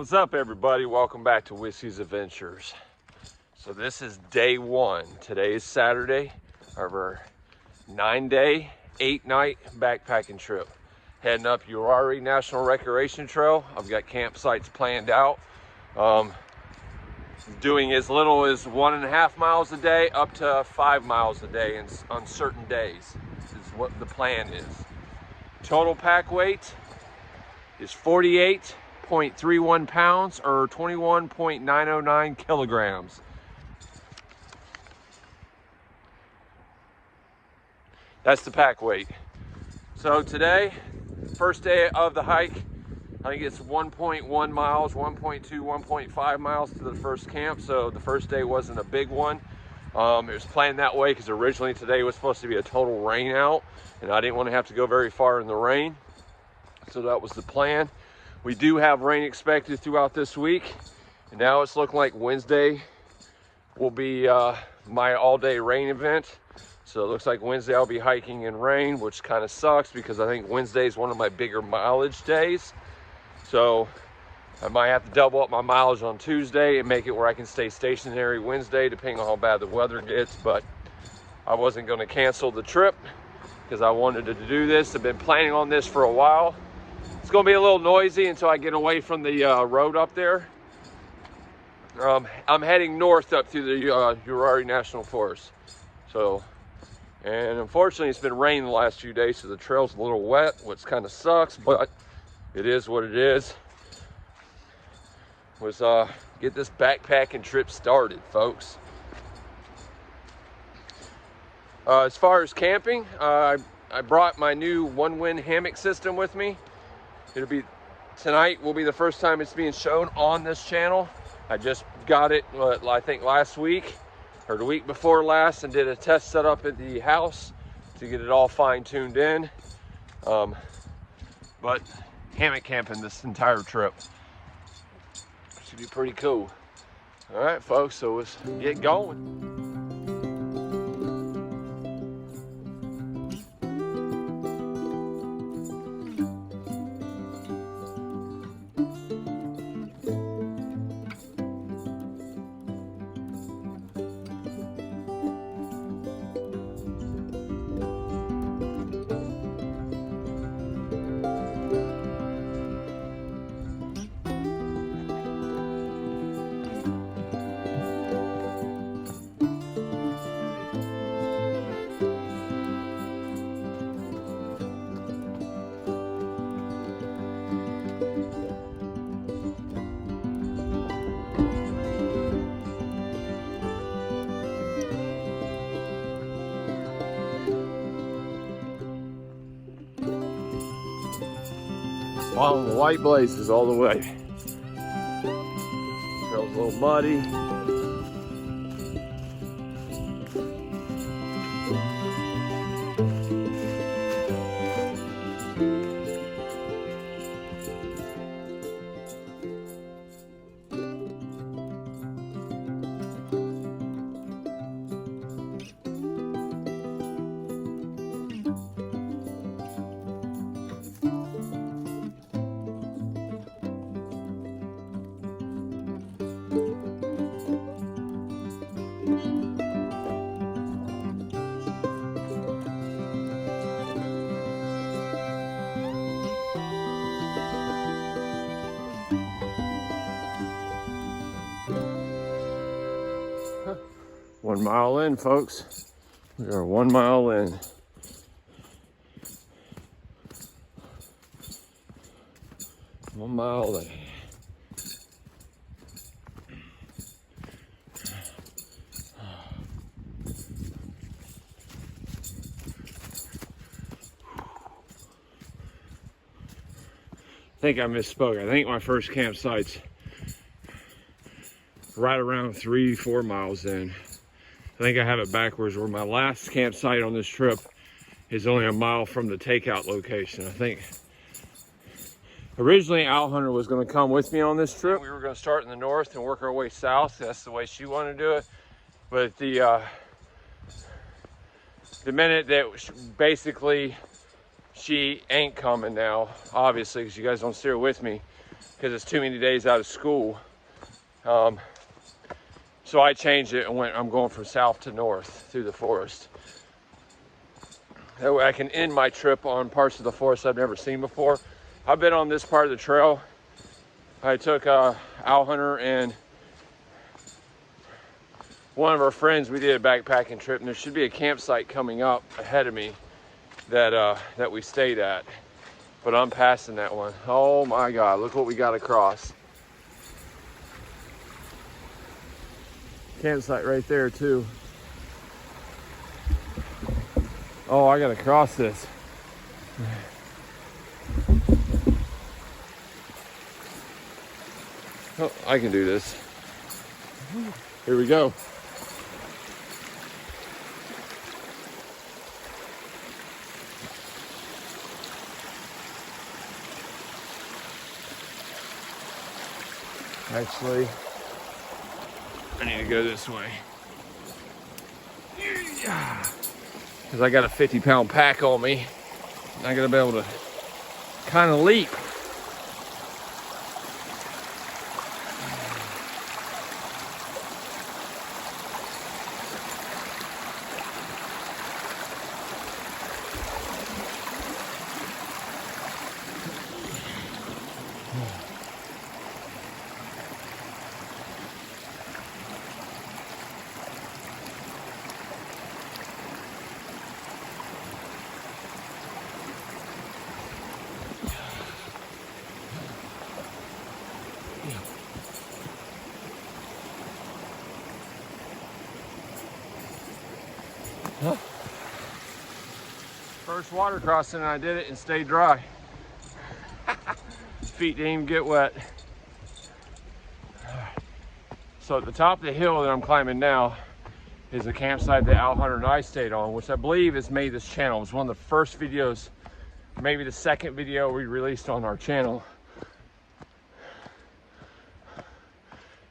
What's up, everybody? Welcome back to Whiskey's Adventures. So this is day one. Today is Saturday of our 9-day, 8-night backpacking trip. Heading up Uwharrie National Recreation Trail. I've got campsites planned out. Doing as little as 1.5 miles a day up to 5 miles a day on certain days is what the plan is. Total pack weight is 48.31 pounds or 21.909 kilograms. That's the pack weight. So today, first day of the hike, I think it's 1.1 miles, 1.2, 1.5 miles to the first camp. So the first day wasn't a big one. It was planned that way because originally today was supposed to be a total rain out and I didn't want to have to go very far in the rain. So that was the plan. We do have rain expected throughout this week. And now it's looking like Wednesday will be my all-day rain event. So it looks like Wednesday I'll be hiking in rain, which kind of sucks because I think Wednesday is one of my bigger mileage days. So I might have to double up my mileage on Tuesday and make it where I can stay stationary Wednesday, depending on how bad the weather gets. But I wasn't going to cancel the trip because I wanted to do this. I've been planning on this for a while. It's going to be a little noisy until I get away from the road up there. I'm heading north up through the Uwharrie National Forest. So, and unfortunately it's been raining the last few days, so the trail's a little wet, which kind of sucks, but it is what it is. Was get this backpacking trip started, folks. As far as camping, I brought my new one-wind hammock system with me. Tonight will be the first time it's being shown on this channel. I just got it, I think last week or the week before last, and did a test setup at the house to get it all fine-tuned in. But hammock camping this entire trip should be pretty cool. All right, folks, so let's get going. On the white blazes all the way. Trail's a little muddy. One mile in, folks. We are 1 mile in. One mile in. I think I misspoke. I think my first campsite's right around 3-4 miles in. I think I have it backwards, where my last campsite on this trip is only 1 mile from the takeout location. I think originally Owl Hunter was going to come with me on this trip. We were going to start in the north and work our way south. That's the way she wanted to do it. But the minute that basically she ain't coming now, obviously, because you guys don't see her with me. because it's too many days out of school. So I changed it and I'm going from south to north through the forest. That way I can end my trip on parts of the forest I've never seen before. I've been on this part of the trail. I took Owl Hunter and one of our friends, we did a backpacking trip, and there should be a campsite coming up ahead of me that we stayed at. But I'm passing that one. Oh my God, look what we got across. Campsite right there too. Oh, I gotta cross this. Oh, I can do this. Here we go. Actually, I need to go this way. Because I got a 50-pound pack on me. I gotta be able to kind of leap. Huh? First water crossing, and I did it and stayed dry. Feet didn't even get wet. So at the top of the hill that I'm climbing now is a campsite that Owl Hunter and I stayed on, which I believe has made this channel. It was one of the first videos, maybe the second video we released on our channel.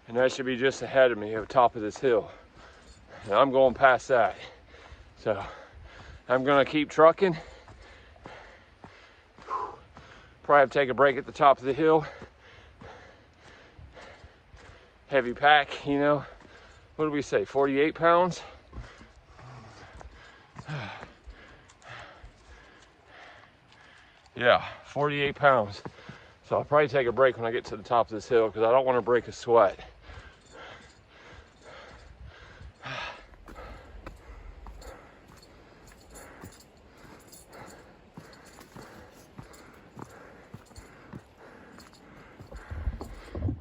And that should be just ahead of me at the top of this hill. And I'm going past that. So I'm gonna keep trucking. Probably have to take a break at the top of the hill. Heavy pack, you know. What did we say, 48 pounds? Yeah, 48 pounds. So I'll probably take a break when I get to the top of this hill because I don't want to break a sweat.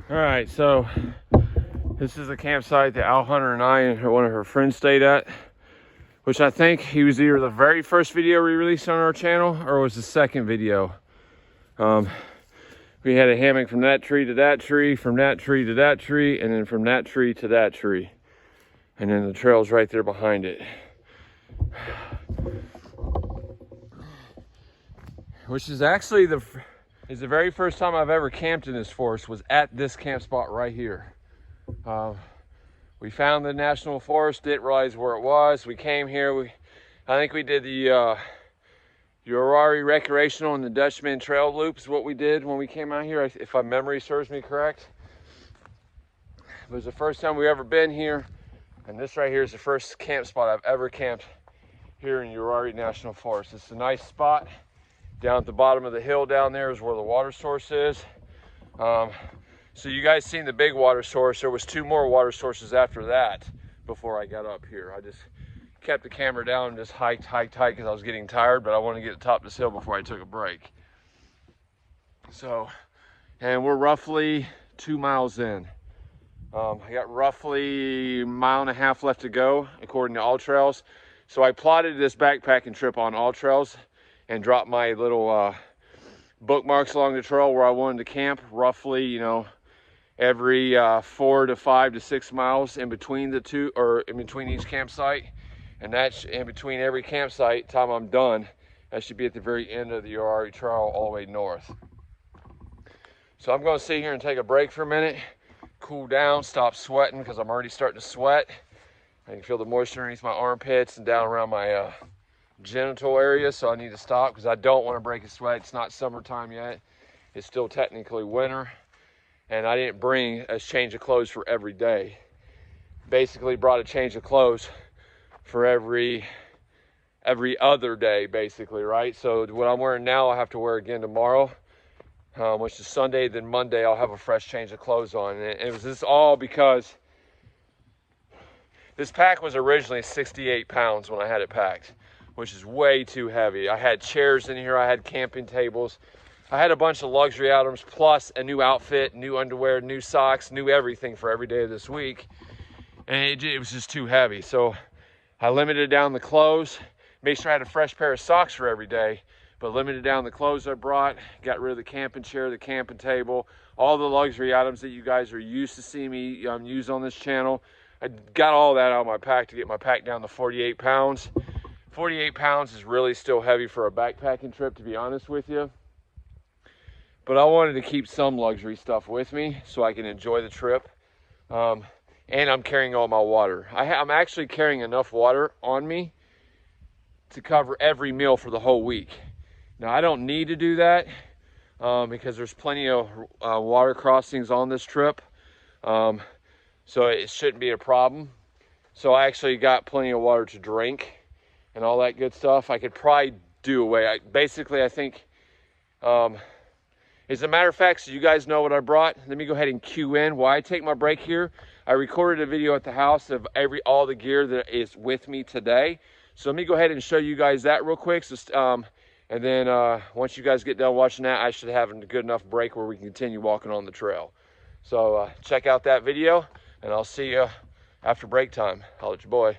All right, so this is a campsite that Owl Hunter and I and one of her friends stayed at, which I think he was either the very first video we released on our channel or was the second video. We had a hammock from that tree to that tree, from that tree to that tree, and then from that tree to that tree. And then the trail's right there behind it. Which is actually the very first time I've ever camped in this forest was at this camp spot right here. We found the national forest, didn't realize where it was. We came here, I think we did the Uwharrie Recreational and the Dutchman Trail Loop is what we did when we came out here, if my memory serves me correct. It was the first time we ever been here, and this right here is the first camp spot I've ever camped here in Uwharrie National Forest. It's a nice spot. Down at the bottom of the hill down there is where the water source is. So you guys seen the big water source. There was 2 more water sources after that before I got up here. I just kept the camera down and just hiked because I was getting tired, but I wanted to get to the top of this hill before I took a break. So, and we're roughly 2 miles in. I got roughly 1.5 miles left to go according to All Trails. So I plotted this backpacking trip on All Trails and dropped my little bookmarks along the trail where I wanted to camp, roughly, you know, every 4 to 5 to 6 miles in between the two, or in between each campsite. And that's in between every campsite, time I'm done, that should be at the very end of the Uwharrie Trail all the way north. So I'm gonna sit here and take a break for a minute, cool down, stop sweating because I'm already starting to sweat. I can feel the moisture underneath my armpits and down around my genital area, so I need to stop because I don't want to break a sweat. It's not summertime yet, it's still technically winter, and I didn't bring a change of clothes for every day. Basically brought a change of clothes for every other day, basically, right? So what I'm wearing now, I'll have to wear again tomorrow, which is Sunday. Then Monday, I'll have a fresh change of clothes on. And it was this all because this pack was originally 68 pounds when I had it packed, which is way too heavy. I had chairs in here, I had camping tables, I had a bunch of luxury items, plus a new outfit, new underwear, new socks, new everything for every day of this week. And it was just too heavy. So I limited down the clothes. Make sure I had a fresh pair of socks for every day, but limited down the clothes I brought, got rid of the camping chair, the camping table, all the luxury items that you guys are used to seeing me use on this channel. I got all that out of my pack to get my pack down to 48 pounds. 48 pounds is really still heavy for a backpacking trip, to be honest with you. But I wanted to keep some luxury stuff with me so I can enjoy the trip. And I'm carrying all my water. I'm actually carrying enough water on me to cover every meal for the whole week. Now, I don't need to do that because there's plenty of water crossings on this trip. So it shouldn't be a problem. So I actually got plenty of water to drink and all that good stuff. I could probably do away. I think, as a matter of fact, so you guys know what I brought, let me go ahead and cue in. While I take my break here, I recorded a video at the house of all the gear that is with me today. So let me go ahead and show you guys that real quick. So, and then once you guys get done watching that, I should have a good enough break where we can continue walking on the trail. So check out that video, and I'll see you after break time. Holla at your boy.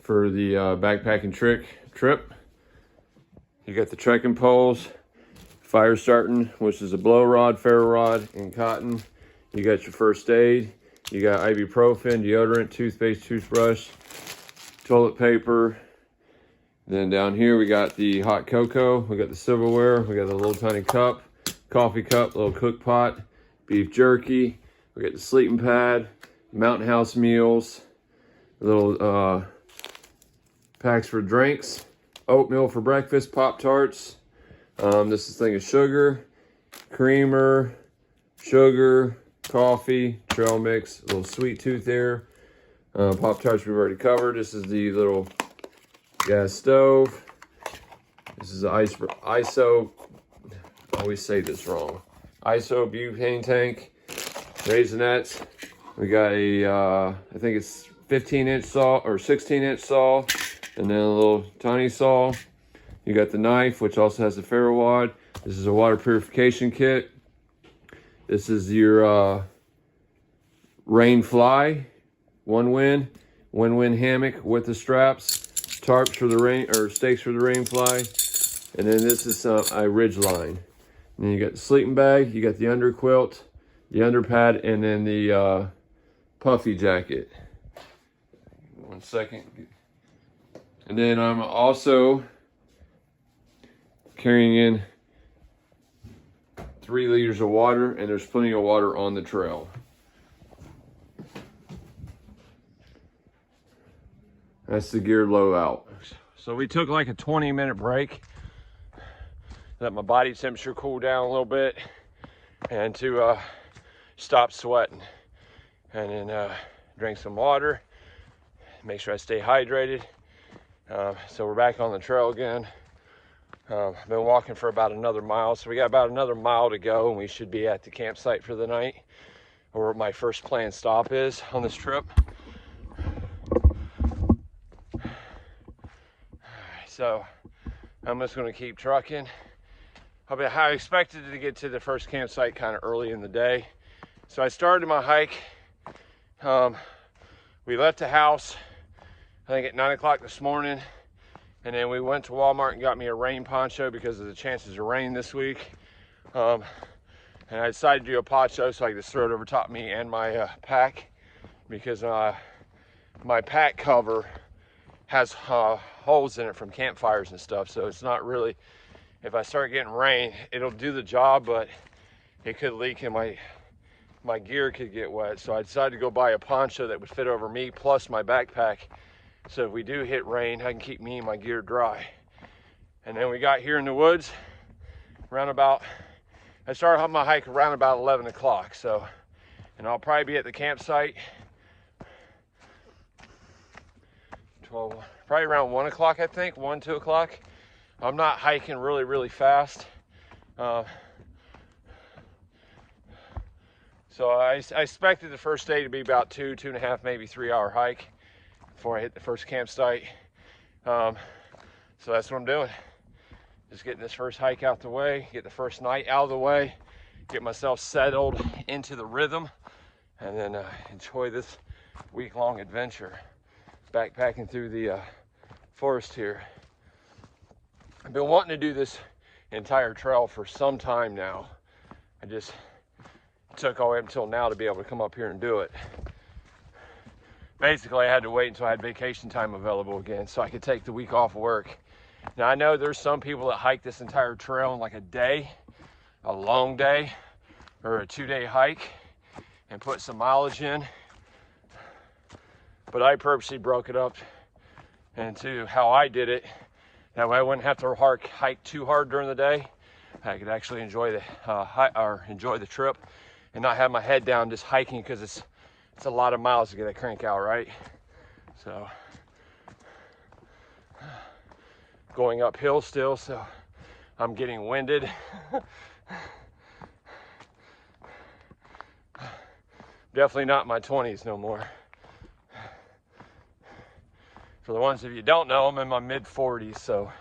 For the backpacking trip, you got the trekking poles, fire starting, which is a blow rod, ferro rod, and cotton. You got your first aid. You got ibuprofen, deodorant, toothpaste, toothbrush, toilet paper. Then down here we got the hot cocoa. We got the silverware. We got the little tiny cup, coffee cup, little cook pot, beef jerky. We got the sleeping pad, Mountain House meals, little packs for drinks, oatmeal for breakfast, Pop-Tarts. This thing is sugar, creamer, sugar, coffee, trail mix, a little sweet tooth there. Pop-Tarts we've already covered. This is the little gas stove. This is the ISO, I always say this wrong. ISO butane tank, Raisinets. We got a, I think it's 15-inch saw or 16-inch saw, and then a little tiny saw. You got the knife, which also has a ferro rod. This is a water purification kit. This is your rain fly, one wind hammock with the straps, tarps for the rain, or stakes for the rain fly, and then this is a ridge line. And then you got the sleeping bag, you got the under quilt, the under pad, and then the puffy jacket. 1 second. And then I'm also carrying in 3 liters of water, and there's plenty of water on the trail. That's the gear loadout. So we took like a 20-minute break, let my body temperature cool down a little bit, and to stop sweating, and then drink some water, make sure I stay hydrated. So we're back on the trail again. I've been walking for about another mile, so we got about another mile to go, and we should be at the campsite for the night, where my first planned stop is on this trip. So I'm just going to keep trucking. I expected to get to the first campsite kind of early in the day. So I started my hike. We left the house, I think at 9 o'clock this morning. And then we went to Walmart and got me a rain poncho because of the chances of rain this week. And I decided to do a poncho so I could just throw it over top of me and my pack, because my pack cover has holes in it from campfires and stuff. So it's not really, if I start getting rain, it'll do the job, but it could leak in my my gear could get wet. So I decided to go buy a poncho that would fit over me plus my backpack. So if we do hit rain, I can keep me and my gear dry. And then we got here in the woods around about, I started my hike around about 11 o'clock. So, and I'll probably be at the campsite 12, probably around 1 o'clock, I think, 1, 2 o'clock. I'm not hiking really fast. So I expected the first day to be about 2.5, maybe 3 hour hike before I hit the first campsite. So that's what I'm doing. Just getting this first hike out the way, get the first night out of the way, get myself settled into the rhythm, and then enjoy this week-long adventure, backpacking through the forest here. I've been wanting to do this entire trail for some time now. I just took all the way up until now to be able to come up here and do it. Basically, I had to wait until I had vacation time available again so I could take the week off work. Now, I know there's some people that hike this entire trail in like a day, a long day, or a 2-day hike, and put some mileage in. But I purposely broke it up into how I did it. That way I wouldn't have to hike too hard during the day. I could actually enjoy the trip and not have my head down just hiking, because it's a lot of miles to get that crank out, right? So going uphill still, so I'm getting winded. Definitely not my 20s no more. For the ones of you who don't know, I'm in my mid 40s, so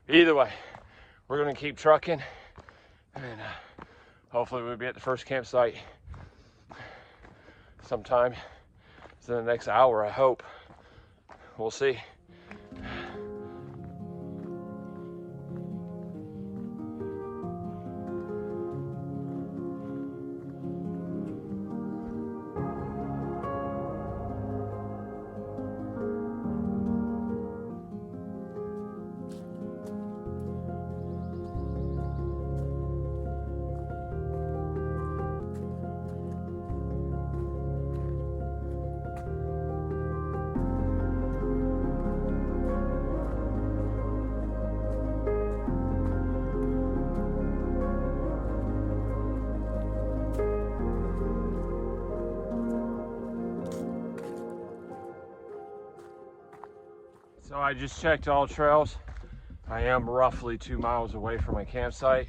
either way, we're gonna keep trucking, and hopefully we'll be at the first campsite sometime in the next hour, I hope. We'll see. So I just checked all trails. I am roughly 2 miles away from my campsite.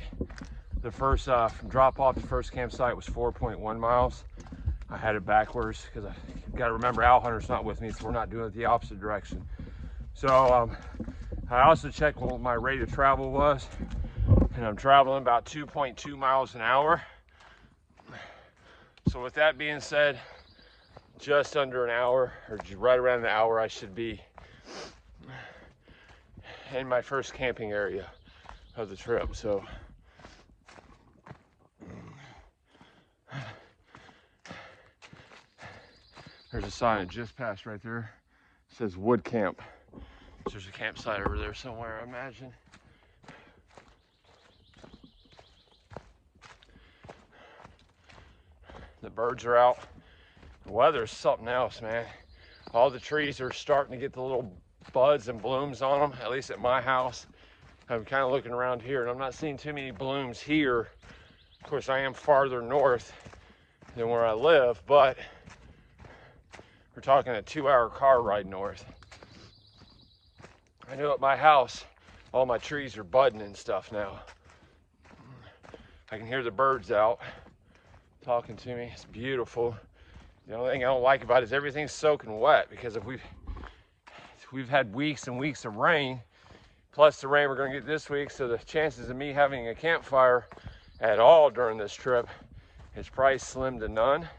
The first drop off the first campsite was 4.1 miles. I had it backwards because I got to remember Owl Hunter's not with me, so we're not doing it the opposite direction. So I also checked what my rate of travel was, and I'm traveling about 2.2 miles an hour. So with that being said, just under an hour, or right around an hour, I should be in my first camping area of the trip. So there's a sign that just passed right there. It says wood camp. There's a campsite over there somewhere, I imagine. The birds are out. The weather's something else, man. All the trees are starting to get the little buds and blooms on them, at least at my house. I'm kind of looking around here and I'm not seeing too many blooms here. Of course, I am farther north than where I live, but we're talking a 2-hour car ride north. I know at my house, all my trees are budding and stuff now. I can hear the birds out talking to me. It's beautiful. The only thing I don't like about it is everything's soaking wet, because if we've had weeks and weeks of rain, plus the rain we're going to get this week, so the chances of me having a campfire at all during this trip is probably slim to none.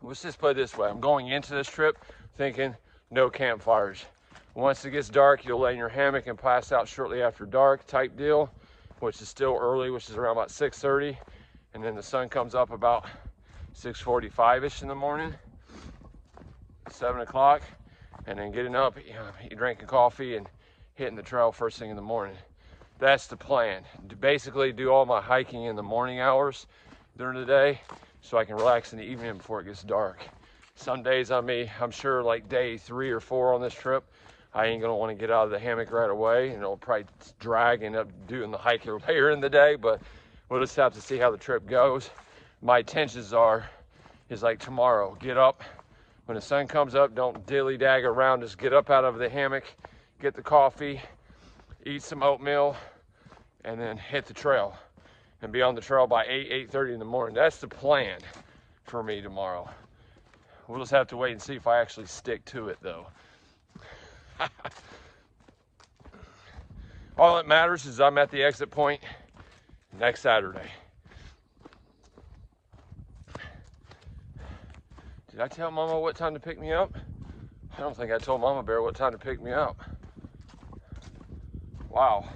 Let's just put it this way. I'm going into this trip thinking no campfires. Once it gets dark, you'll lay in your hammock and pass out shortly after dark type deal, which is still early, which is around about 6:30. And then the sun comes up about 6:45-ish in the morning, 7 o'clock. And then getting up, drinking coffee and hitting the trail first thing in the morning. That's the plan. To basically do all my hiking in the morning hours, during the day so I can relax in the evening before it gets dark. Some days I'm sure like day 3 or 4 on this trip, I ain't gonna want to get out of the hammock right away, and it'll probably drag and end up doing the hike later in the day, but we'll just have to see how the trip goes. My intentions is like tomorrow, get up when the sun comes up, don't dilly-dag around, just get up out of the hammock, get the coffee, eat some oatmeal, and then hit the trail and be on the trail by 8:30 in the morning. That's the plan for me tomorrow. We'll just have to wait and see if I actually stick to it though. All that matters is I'm at the exit point next Saturday. Did I tell Mama what time to pick me up? I don't think I told Mama Bear what time to pick me up. Wow.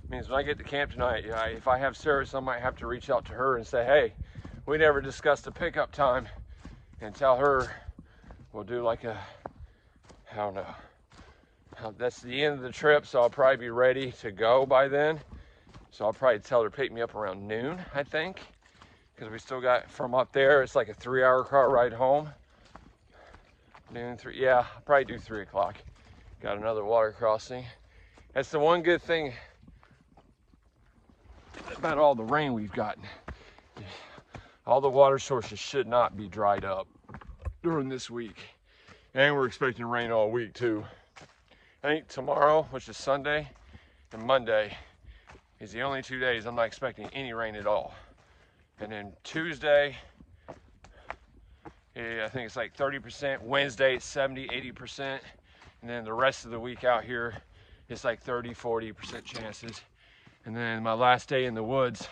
Means when I get to camp tonight, if I have service, I might have to reach out to her and say, hey, we never discussed a pickup time, and tell her we'll do like a, I don't know. That's the end of the trip, so I'll probably be ready to go by then. So I'll probably tell her to pick me up around noon, I think. Because we still got, from up there, it's like a 3-hour car ride home. Noon, 3, yeah, I'll probably do 3 o'clock. Got another water crossing. That's the one good thing about all the rain we've gotten. All the water sources should not be dried up during this week. And we're expecting rain all week too. I think tomorrow, which is Sunday, and Monday is the only 2 days I'm not expecting any rain at all. And then Tuesday, I think it's like 30%. Wednesday, it's 70, 80%. And then the rest of the week out here, it's like 30, 40% chances. And then my last day in the woods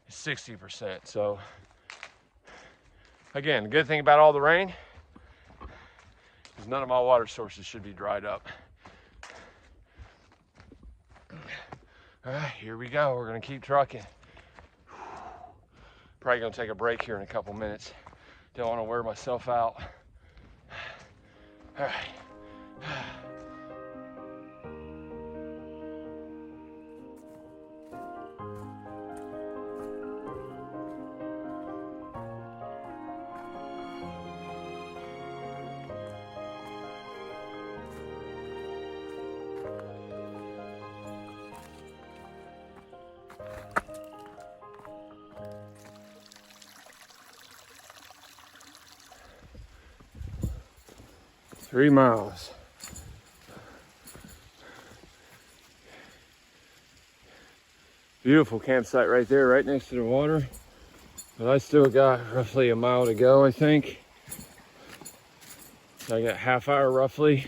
is 60%. So again, the good thing about all the rain is none of my water sources should be dried up. All right, here we go. We're gonna keep trucking. Probably gonna take a break here in a couple minutes. Don't want to wear myself out. All right. Three miles. Beautiful campsite right there, right next to the water. But I still got roughly a mile to go, I think. So I got half hour roughly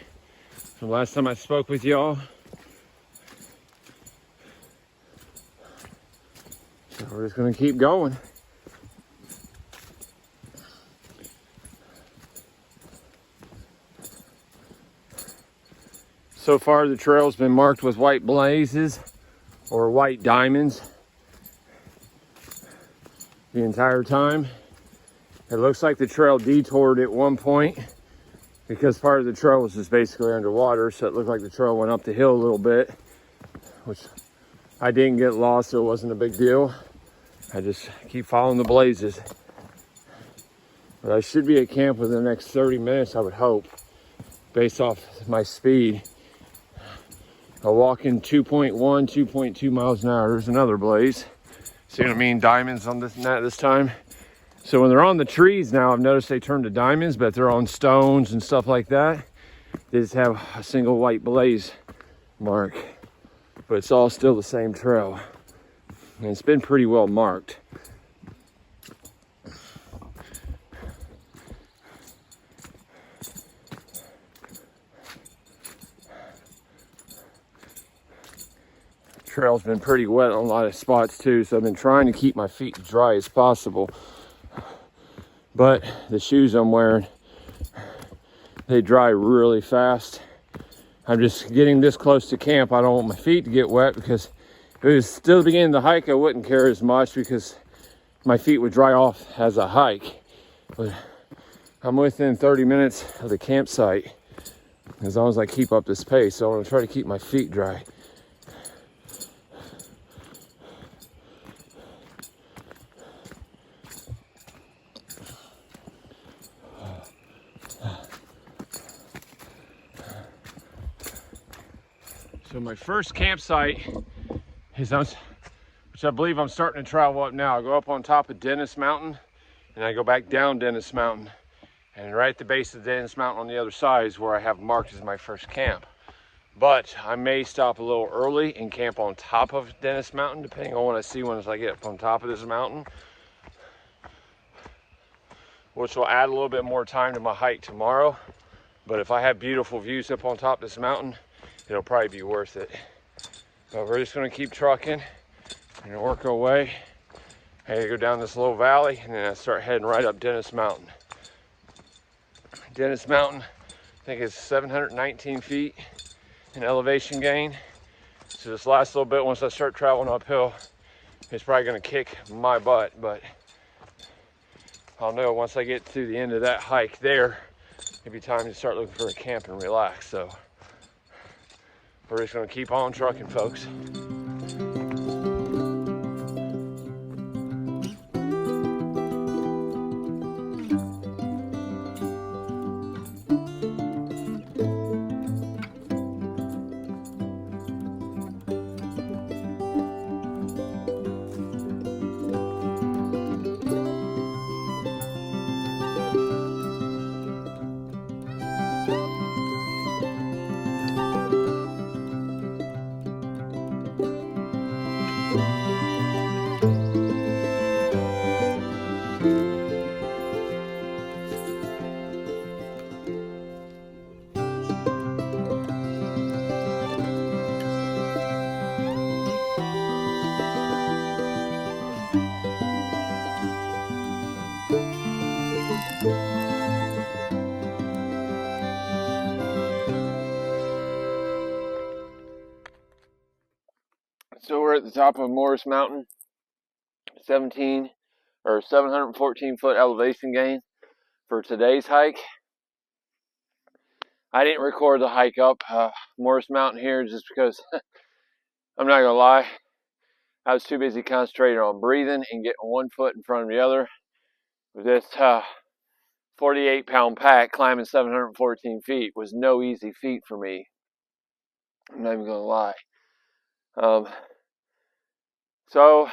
from last time I spoke with y'all. So we're just gonna keep going. So far, the trail's been marked with white blazes or white diamonds the entire time. It looks like the trail detoured at one point because part of the trail was just basically underwater, so it looked like the trail went up the hill a little bit, which I didn't get lost, so it wasn't a big deal. I just keep following the blazes. But I should be at camp within the next 30 minutes, I would hope, based off my speed. I'm walking 2.1, 2.2 miles an hour. There's another blaze. See what I mean? Diamonds on this time. So when they're on the trees now, I've noticed they turn to diamonds, but they're on stones and stuff like that, they just have a single white blaze mark. But it's all still the same trail. And it's been pretty well marked. Trail's been pretty wet on a lot of spots too, so I've been trying to keep my feet as dry as possible. But the shoes I'm wearing, they dry really fast. I'm just getting this close to camp. I don't want my feet to get wet, because if it was still the beginning of the hike, I wouldn't care as much because my feet would dry off as I hike. But I'm within 30 minutes of the campsite as long as I keep up this pace. So I'm gonna try to keep my feet dry. So my first campsite is, which I believe I'm starting to travel up now. I go up on top of Dennis Mountain and I go back down Dennis Mountain. And right at the base of Dennis Mountain on the other side is where I have marked as my first camp. But I may stop a little early and camp on top of Dennis Mountain, depending on what I see once I get up on top of this mountain, which will add a little bit more time to my hike tomorrow. But if I have beautiful views up on top of this mountain, it'll probably be worth it. But we're just gonna keep trucking and work our way. I go down this little valley and then I start heading right up Dennis Mountain. Dennis Mountain, I think it's 719 feet in elevation gain. So this last little bit, once I start traveling uphill, it's probably gonna kick my butt, but I'll know once I get to the end of that hike there, it'll be time to start looking for a camp and relax. So we're just gonna keep on trucking, folks. So we're at the top of Morris Mountain, 714 foot elevation gain for today's hike. I didn't record the hike up Morris Mountain here just because I'm not gonna lie, I was too busy concentrating on breathing and getting one foot in front of the other. With this 48-pound pack climbing 714 feet was no easy feat for me. I'm not even gonna lie. So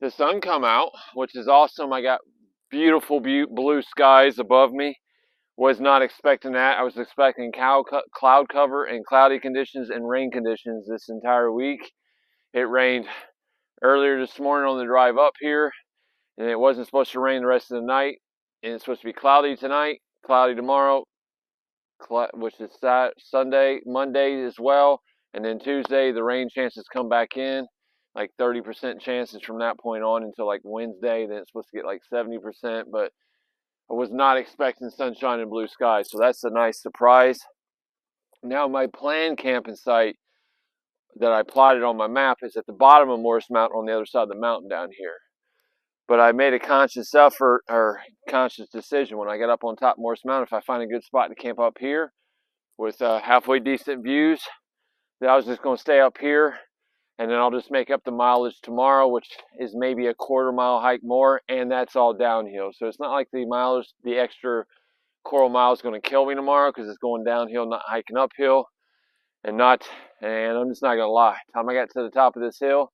the sun come out, which is awesome. I got beautiful blue skies above me. Was not expecting that. I was expecting cloud cover and cloudy conditions and rain conditions this entire week. It rained earlier this morning on the drive up here, and it wasn't supposed to rain the rest of the night. And it's supposed to be cloudy tonight, cloudy tomorrow, which is Sunday, Monday as well. And then Tuesday, the rain chances come back in, like 30% chances from that point on until like Wednesday. Then it's supposed to get like 70%, but I was not expecting sunshine and blue skies, so that's a nice surprise. Now my planned camping site that I plotted on my map is at the bottom of Morris Mountain on the other side of the mountain down here. But I made a conscious effort or conscious decision when I got up on top of Morris Mountain, if I find a good spot to camp up here with halfway decent views, that I was just going to stay up here, and then I'll just make up the mileage tomorrow, which is maybe a quarter-mile hike more, and that's all downhill. So it's not like the mileage, the extra quarter mile is going to kill me tomorrow because it's going downhill, not hiking uphill, and I'm just not going to lie. By the time I got to the top of this hill,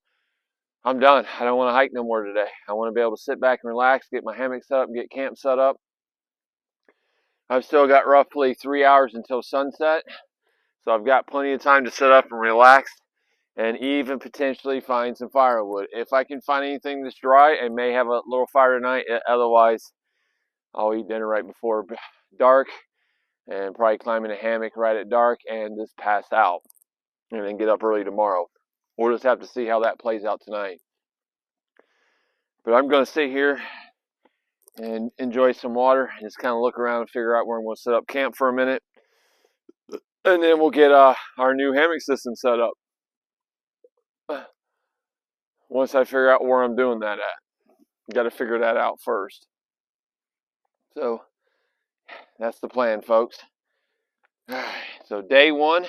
I'm done. I don't want to hike no more today. I want to be able to sit back and relax, get my hammock set up, and get camp set up. I've still got roughly 3 hours until sunset, so I've got plenty of time to sit up and relax, and even potentially find some firewood. If I can find anything that's dry, I may have a little fire tonight. Otherwise, I'll eat dinner right before dark and probably climb in a hammock right at dark and just pass out and then get up early tomorrow. We'll just have to see how that plays out tonight. But I'm going to sit here and enjoy some water and just kind of look around and figure out where I'm going to set up camp for a minute. And then we'll get our new hammock system set up. Once I figure out where I'm doing that at. Got to figure that out first. So that's the plan, folks. So day one,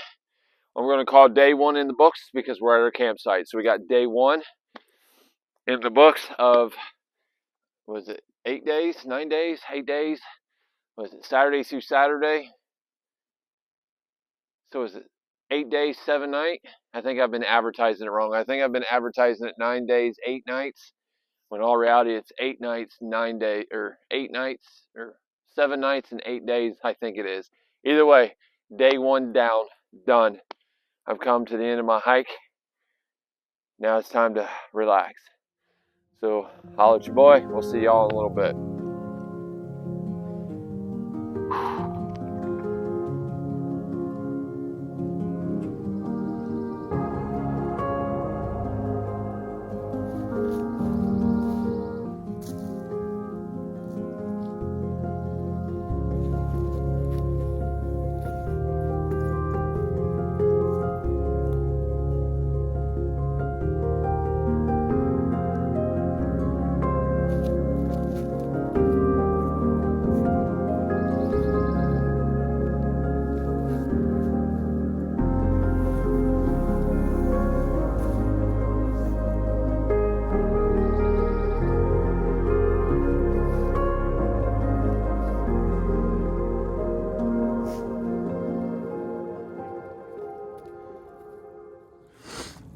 I'm going to call day one in the books because we're at our campsite. So we got day one in the books of, was it 8 days, 9 days, 8 days? Was it Saturday through Saturday? So was it 8 days, 7 nights. I think I've been advertising it wrong. I think I've been advertising it 9 days, 8 nights. When in all reality, it's 8 nights, 9 days, or 8 nights, or 7 nights and 8 days, I think it is. Either way, day 1 down, done. I've come to the end of my hike. Now it's time to relax. So, holla at your boy. We'll see y'all in a little bit.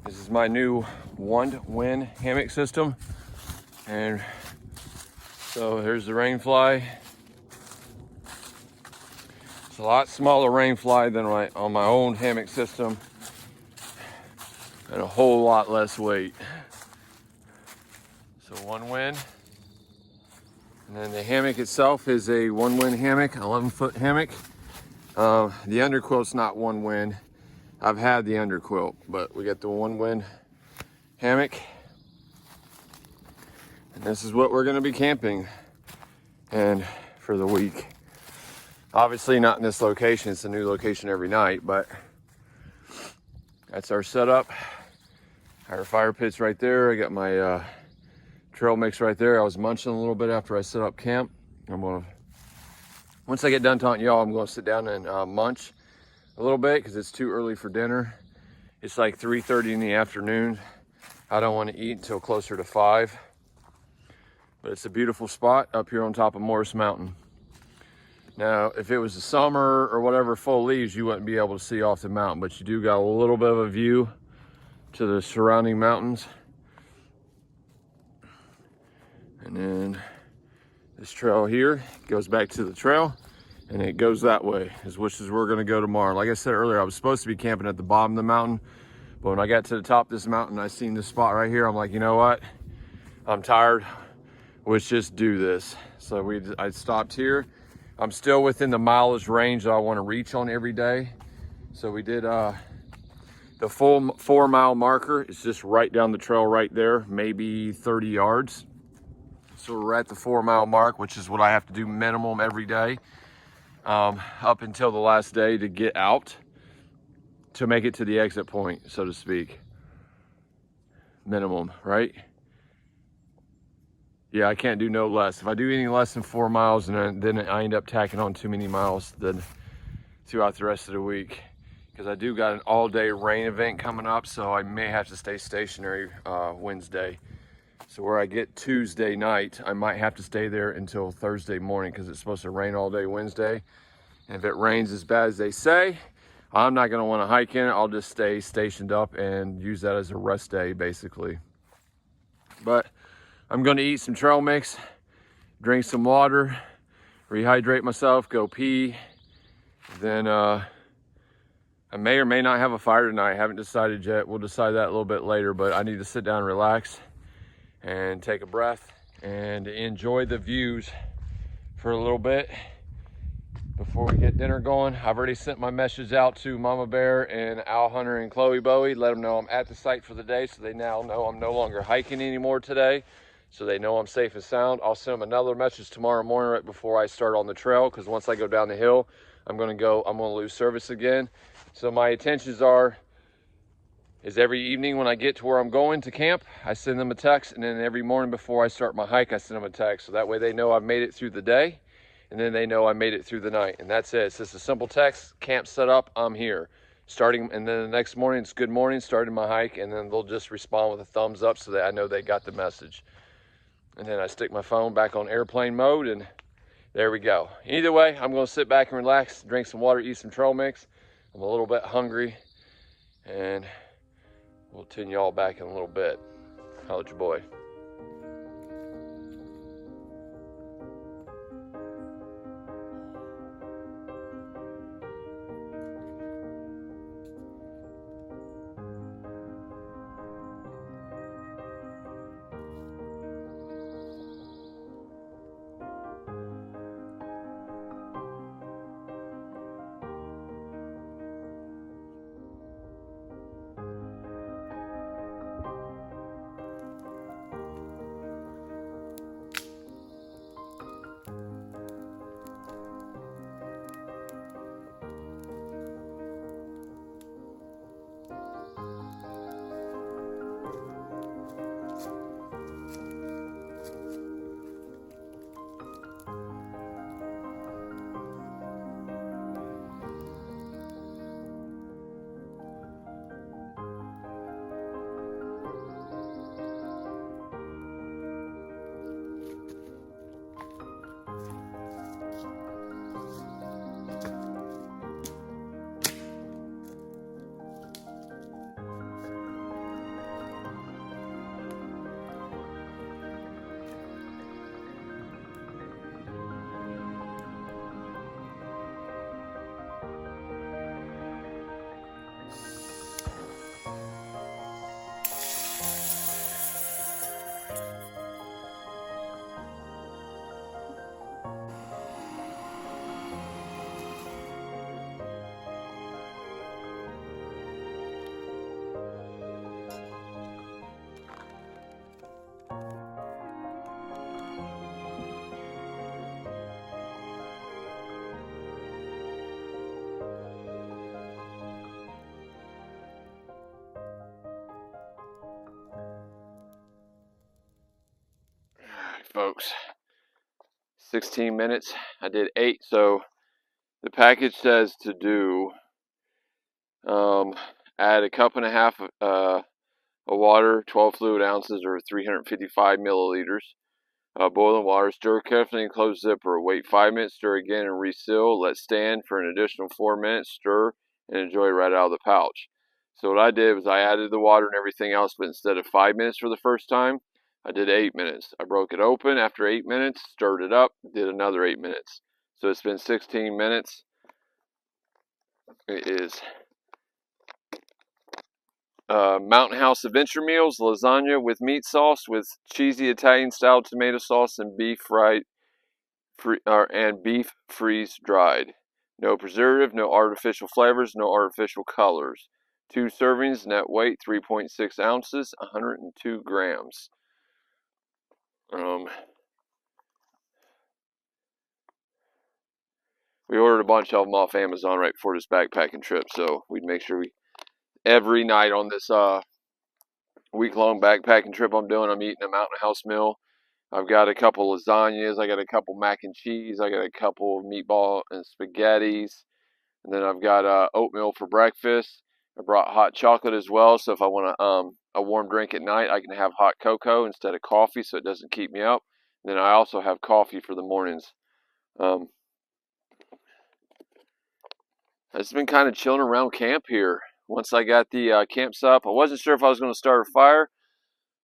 This is my new one-win hammock system. And so here's the rainfly. It's a lot smaller rainfly than on my own hammock system, and a whole lot less weight. So 1 win. And then the hammock itself is a 1-win hammock, 11-foot hammock. The underquilt's not 1-win. I've had the underquilt, but we got the 1-win hammock. And this is what we're gonna be camping and for the week. Obviously not in this location, it's a new location every night, but that's our setup. Our fire pit's right there. I got my trail mix right there. I was munching a little bit after I set up camp. Once I get done talking to y'all, I'm gonna sit down and munch a little bit because it's too early for dinner. It's like 3:30 in the afternoon. I don't want to eat until closer to 5. But it's a beautiful spot up here on top of Morris Mountain. Now, if it was the summer or whatever, full leaves, you wouldn't be able to see off the mountain, but you do got a little bit of a view to the surrounding mountains. And then this trail here goes back to the trail, and it goes that way, which is where we're gonna go tomorrow. Like I said earlier, I was supposed to be camping at the bottom of the mountain, but when I got to the top of this mountain, I seen this spot right here. I'm like, you know what? I'm tired. Let's just do this. So I stopped here. I'm still within the mileage range that I want to reach on every day. So we did the full 4-mile marker. It's just right down the trail right there, maybe 30 yards. So we're at the 4-mile mark, which is what I have to do minimum every day. Up until the last day to get out to make it to the exit point, so to speak. Minimum, right? Yeah, I can't do no less. If I do any less than 4 miles, and then I end up tacking on too many miles then throughout the rest of the week, because I do got an all-day rain event coming up, so I may have to stay stationary Wednesday. So where I get Tuesday night, I might have to stay there until Thursday morning because it's supposed to rain all day Wednesday. And if it rains as bad as they say, I'm not going to want to hike in it. I'll just stay stationed up and use that as a rest day, basically. But I'm going to eat some trail mix, drink some water, rehydrate myself, go pee. Then I may or may not have a fire tonight. I haven't decided yet. We'll decide that a little bit later, but I need to sit down and relax and take a breath and enjoy the views for a little bit before we get dinner going. I've already sent my message out to Mama Bear and Al Hunter and Chloe Bowie, let them know I'm at the site for the day, so they now know I'm no longer hiking anymore today, so they know I'm safe and sound. I'll send them another message tomorrow morning right before I start on the trail, because once I go down the hill, I'm gonna lose service again. So my intentions is every evening when I get to where I'm going to camp, I send them a text, and then every morning before I start my hike, I send them a text. So that way they know I've made it through the day, and then they know I made it through the night. And that's it. It's just a simple text, camp set up, I'm here. And then the next morning, it's good morning, starting my hike, and then they'll just respond with a thumbs up so that I know they got the message. And then I stick my phone back on airplane mode, and there we go. Either way, I'm gonna sit back and relax, drink some water, eat some trail mix. I'm a little bit hungry. and we'll tune y'all back in a little bit. Holla at your boy. Folks, 16 minutes. I did 8, so the package says to do add a cup and a half of water, 12 fluid ounces or 355 milliliters. Boiling water, stir carefully and close zipper. Wait 5 minutes, stir again and reseal. Let stand for an additional 4 minutes, stir, and enjoy right out of the pouch. So what I did was I added the water and everything else, but instead of 5 minutes for the first time, I did 8 minutes. I broke it open after 8 minutes, stirred it up, did another 8 minutes. So it's been 16 minutes. It is Mountain House Adventure Meals, lasagna with meat sauce with cheesy Italian-style tomato sauce and beef freeze dried. No preservative, no artificial flavors, no artificial colors. 2 servings, net weight 3.6 ounces, 102 grams. We ordered a bunch of them off Amazon right before this backpacking trip, so we'd make sure every night on this week-long backpacking trip I'm doing, I'm eating a Mountain House meal. I've got a couple lasagnas, I got a couple mac and cheese, I got a couple meatball and spaghettis, and then I've got oatmeal for breakfast. I brought hot chocolate as well, so if I want a warm drink at night, I can have hot cocoa instead of coffee, so it doesn't keep me up. And then I also have coffee for the mornings. I've just been kind of chilling around camp here. Once I got the camp set up, I wasn't sure if I was going to start a fire,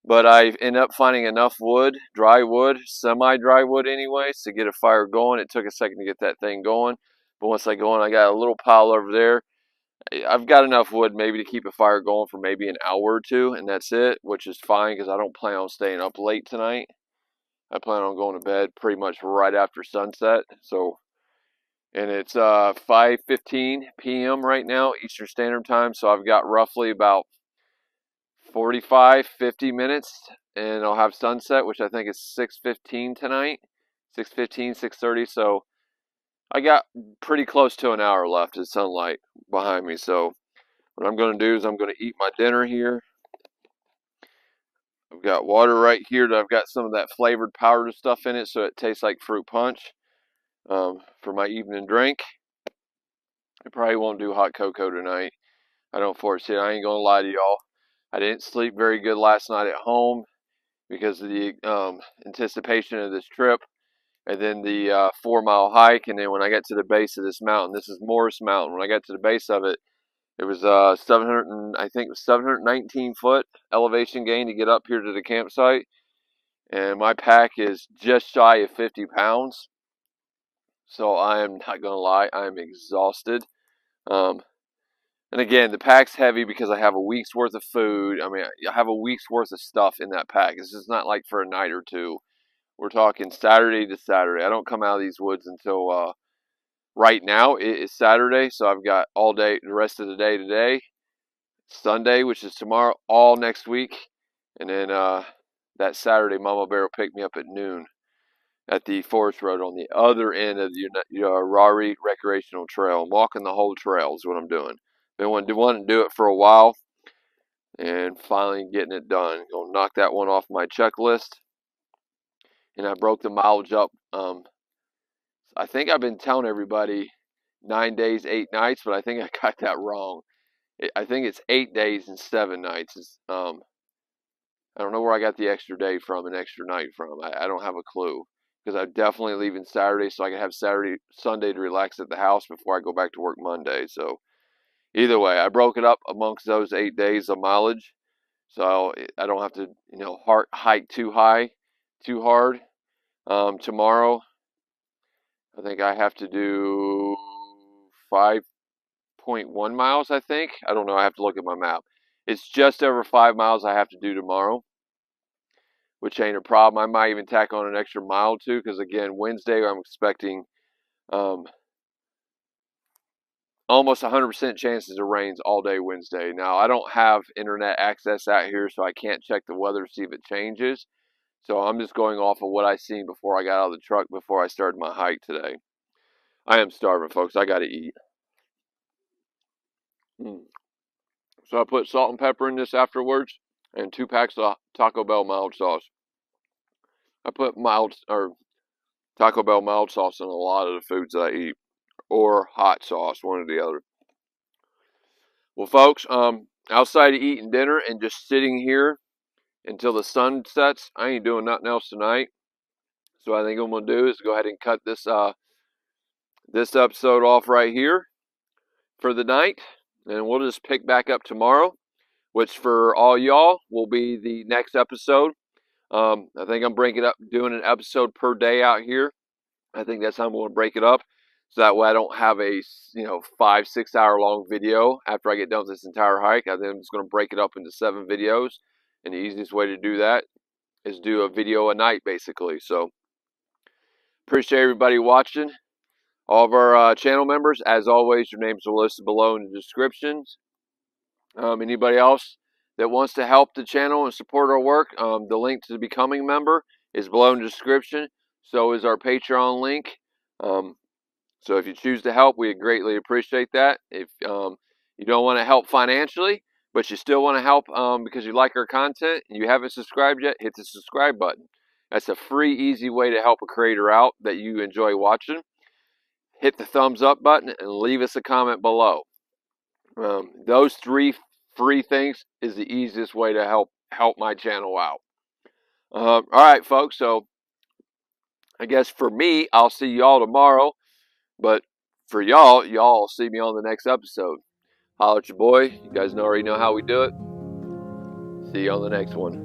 but I ended up finding enough wood, dry wood, semi-dry wood anyways, to get a fire going. It took a second to get that thing going, but once I go in, I got a little pile over there. I've got enough wood maybe to keep a fire going for maybe an hour or two, and that's it, which is fine because I don't plan on staying up late tonight. I plan on going to bed pretty much right after sunset. So, and it's 5:15 p.m. right now, Eastern Standard Time. So I've got roughly about 45-50 minutes, and I'll have sunset, which I think is 6:15 tonight, 6:15, 6:30. So I got pretty close to an hour left of sunlight behind me. So what I'm going to do is I'm going to eat my dinner here. I've got water right here that I've got some of that flavored powder stuff in it, so it tastes like fruit punch for my evening drink. I probably won't do hot cocoa tonight. I don't foresee it. I ain't going to lie to y'all. I didn't sleep very good last night at home because of the anticipation of this trip, and then the 4-mile hike. And then when I got to the base of this mountain, this is Morris Mountain. When I got to the base of it, It was 700 and I think it was 719 foot elevation gain to get up here to the campsite, and my pack is just shy of 50 pounds. So I am not gonna lie, I'm exhausted. Um, and again, the pack's heavy because I have a week's worth of food. I mean, I have a week's worth of stuff in that pack. This is not like for a night or two. We're talking Saturday to Saturday. I don't come out of these woods until right now it is Saturday, so I've got all day, the rest of the day today, Sunday, which is tomorrow, all next week, and then that Saturday, Mama Bear will pick me up at noon at the Forest Road on the other end of the Uwharrie Recreational Trail. I'm walking the whole trail is what I'm doing. Been wanting to do it for a while, and finally getting it done. Gonna knock that one off my checklist. And I broke the mileage up. I think I've been telling everybody 9 days, 8 nights, but I think I got that wrong. I think it's 8 days and 7 nights. I don't know where I got the extra day from and extra night from. I don't have a clue, because I'm definitely leaving Saturday so I can have Sunday to relax at the house before I go back to work Monday. So either way, I broke it up amongst those 8 days of mileage, so I don't have to hike too high, too hard. Tomorrow, I think I have to do 5.1 miles. I think, I don't know. I have to look at my map. It's just over 5 miles I have to do tomorrow, which ain't a problem. I might even tack on an extra mile too, because again, Wednesday I'm expecting almost 100% chances of rains all day Wednesday. Now, I don't have internet access out here, so I can't check the weather to see if it changes. So I'm just going off of what I seen before I got out of the truck, before I started my hike today. I am starving, folks. I got to eat. So I put salt and pepper in this afterwards, and 2 packs of Taco Bell mild sauce. I put Taco Bell mild sauce in a lot of the foods that I eat, or hot sauce, one or the other. Well, folks, outside of eating dinner and just sitting here until the sun sets, I ain't doing nothing else tonight. So I think what I'm gonna do is go ahead and cut this this episode off right here for the night, and we'll just pick back up tomorrow, which for all y'all will be the next episode. I think I'm doing an episode per day out here. I think that's how I'm going to break it up, so that way I don't have a 5-6 hour long video after I get done with this entire hike. I think I'm just going to break it up into 7 videos, and the easiest way to do that is do a video a night, basically. So appreciate everybody watching. All of our channel members, as always, your names are listed below in the descriptions. Anybody else that wants to help the channel and support our work, the link to becoming a member is below in the description. So is our Patreon link. So if you choose to help, we greatly appreciate that. If you don't want to help financially, but you still want to help because you like our content and you haven't subscribed yet, hit the subscribe button. That's a free, easy way to help a creator out that you enjoy watching. Hit the thumbs up button and leave us a comment below. Those 3 free things is the easiest way to help my channel out. All right, folks. So I guess for me, I'll see y'all tomorrow. But for y'all will see me on the next episode. Holla at your boy. You guys already know how we do it. See you on the next one.